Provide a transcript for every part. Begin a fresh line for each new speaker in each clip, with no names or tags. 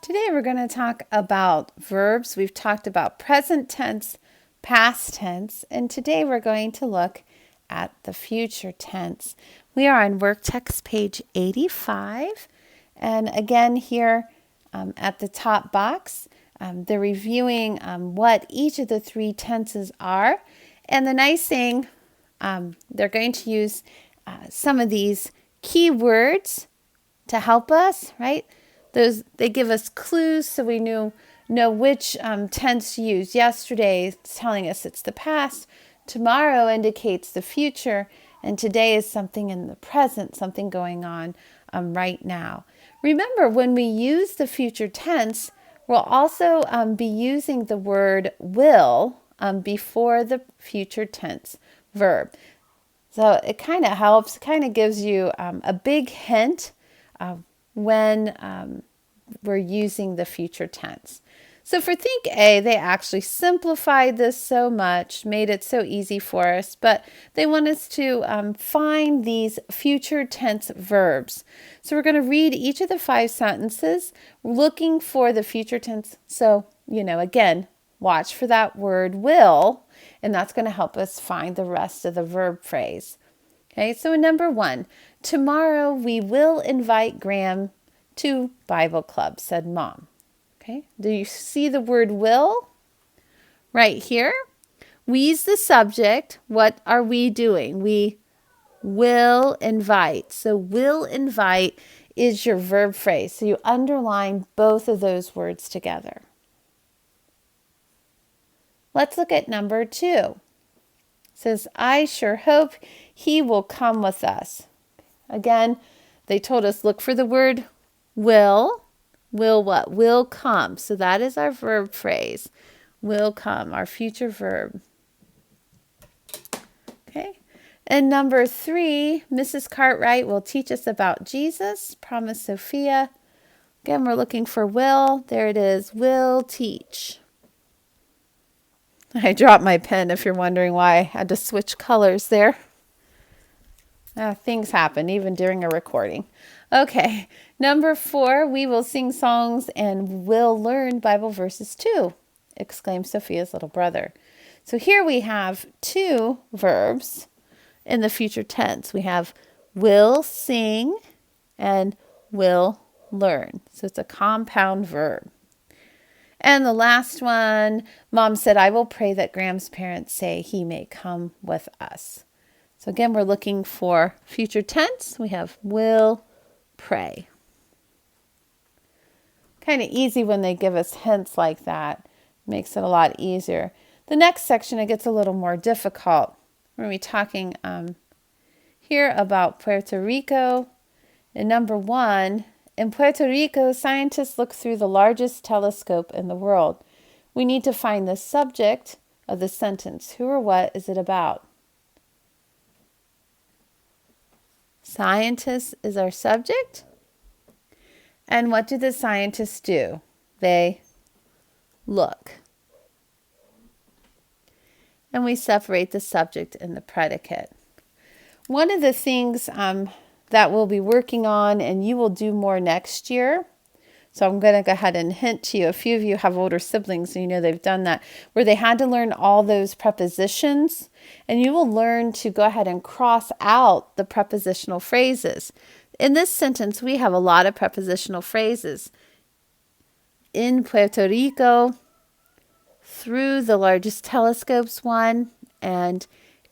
Today we're going to talk about verbs. We've talked about present tense, past tense, and today we're going to look at the future tense. We are on work text page 85, and again here at the top box, they're reviewing what each of the three tenses are. And the nice thing, they're going to use some of these key words to help us, right? They give us clues so we know which tense to use. Yesterday is telling us it's the past, tomorrow indicates the future, and today is something in the present, something going on right now. Remember, when we use the future tense, we'll also be using the word will before the future tense verb. So it kind of helps, kind of gives you a big hint when we're using the future tense. So for Think A, they actually simplified this so much, made it so easy for us, but they want us to find these future tense verbs. So we're going to read each of the 5 sentences looking for the future tense. So, again, watch for that word will, and that's going to help us find the rest of the verb phrase. Okay, so in number 1, tomorrow we will invite Graham to Bible club, said Mom. Okay, do you see the word will right here? We's the subject. What are we doing? We will invite. So will invite is your verb phrase. So you underline both of those words together. Let's look at number 2. It says, I sure hope he will come with us. Again, they told us look for the word will. Will what? Will come. So that is our verb phrase. Will come, our future verb. Okay. And number 3, Mrs. Cartwright will teach us about Jesus, promised Sophia. Again, we're looking for will. There it is. Will teach. I dropped my pen if you're wondering why I had to switch colors there. Things happen even during a recording. Okay, number 4, we will sing songs and will learn Bible verses too, exclaimed Sophia's little brother. So here we have 2 verbs in the future tense. We have will sing and will learn. So it's a compound verb. And the last one, Mom said, I will pray that Graham's parents say he may come with us. So again, we're looking for future tense. We have will, pray. Kind of easy when they give us hints like that. Makes it a lot easier. The next section, it gets a little more difficult. We're going to be talking here about Puerto Rico. And number 1, in Puerto Rico, scientists look through the largest telescope in the world. We need to find the subject of the sentence. Who or what is it about? Scientists is our subject. And what do the scientists do? They look. And we separate the subject and the predicate. One of the things that we'll be working on, and you will do more next year. So I'm going to go ahead and hint to you. A few of you have older siblings, and they've done that, where they had to learn all those prepositions. And you will learn to go ahead and cross out the prepositional phrases. In this sentence, we have a lot of prepositional phrases. In Puerto Rico, through the largest telescope's one, and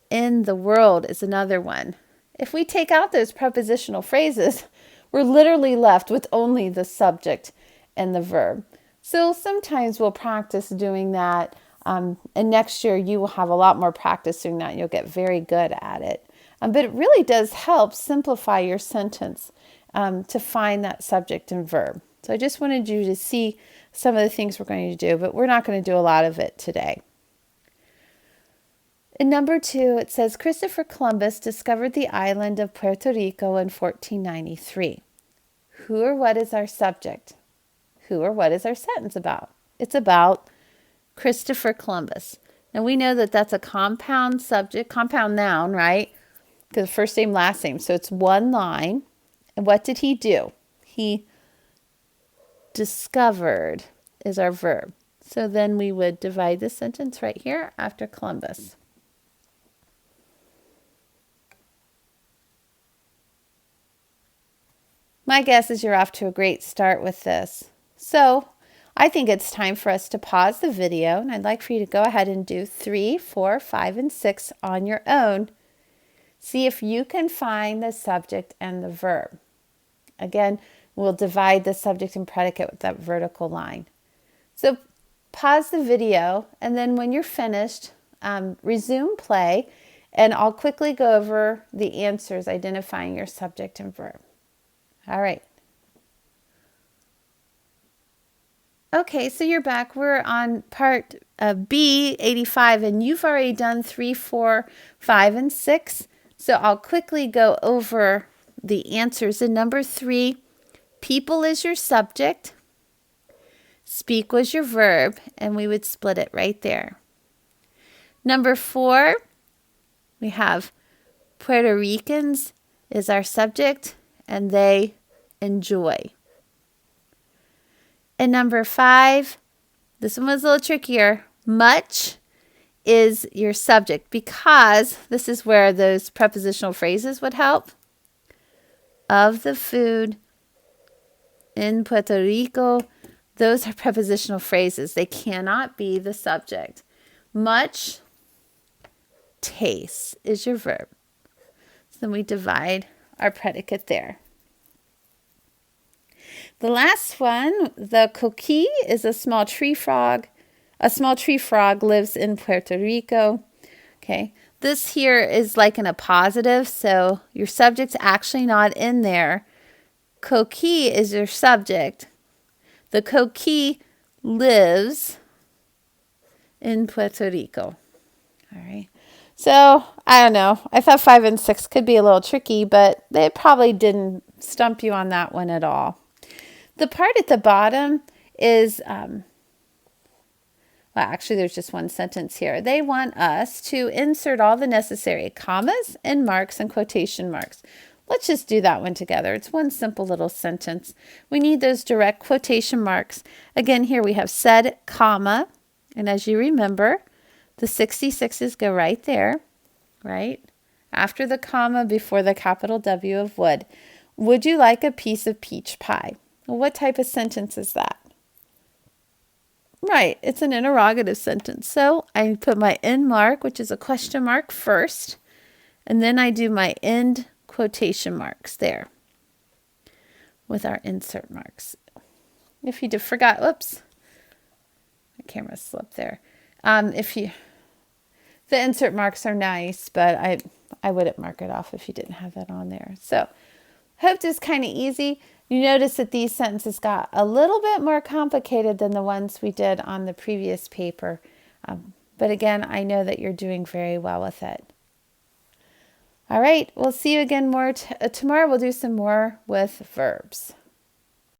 in the world is another one. If we take out those prepositional phrases, we're literally left with only the subject and the verb. So sometimes we'll practice doing that. And next year you will have a lot more practice doing that. And you'll get very good at it. But it really does help simplify your sentence to find that subject and verb. So I just wanted you to see some of the things we're going to do, but we're not going to do a lot of it today. In number 2, it says, Christopher Columbus discovered the island of Puerto Rico in 1493. Who or what is our subject? Who or what is our sentence about? It's about Christopher Columbus. And we know that that's a compound subject, compound noun, right? Because first name, last name. So it's one line. And what did he do? He discovered is our verb. So then we would divide the sentence right here after Columbus. My guess is you're off to a great start with this. So I think it's time for us to pause the video, and I'd like for you to go ahead and do 3, 4, 5, and 6 on your own. See if you can find the subject and the verb. Again, we'll divide the subject and predicate with that vertical line. So pause the video, and then when you're finished, resume play, and I'll quickly go over the answers identifying your subject and verb. All right. Okay, so you're back. We're on part B, 85, and you've already done 3, 4, 5, and 6. So I'll quickly go over the answers. In number 3, people is your subject, speak was your verb, and we would split it right there. Number 4, we have Puerto Ricans is our subject, and they enjoy. And number 5, this one was a little trickier. Much is your subject because this is where those prepositional phrases would help. Of the food in Puerto Rico, those are prepositional phrases. They cannot be the subject. Much taste is your verb. So then we divide our predicate there. The last one, the coqui, is a small tree frog. A small tree frog lives in Puerto Rico. Okay, this here is like in a positive, so your subject's actually not in there. Coqui is your subject. The coqui lives in Puerto Rico. All right. So, I don't know. I thought 5 and 6 could be a little tricky, but they probably didn't stump you on that one at all. The part at the bottom is, well, actually, there's just one sentence here. They want us to insert all the necessary commas and marks and quotation marks. Let's just do that one together. It's one simple little sentence. We need those direct quotation marks. Again, here we have said, comma, and as you remember, the 66s go right there, right? After the comma, before the capital W of would. Would you like a piece of peach pie? Well, what type of sentence is that? Right, it's an interrogative sentence. So I put my end mark, which is a question mark, first, and then I do my end quotation marks there with our insert marks. If you forgot, whoops, my camera slipped there. The insert marks are nice, but I wouldn't mark it off if you didn't have that on there. So hope this is kind of easy. You notice that these sentences got a little bit more complicated than the ones we did on the previous paper. But again, I know that you're doing very well with it. All right, we'll see you again more tomorrow. We'll do some more with verbs.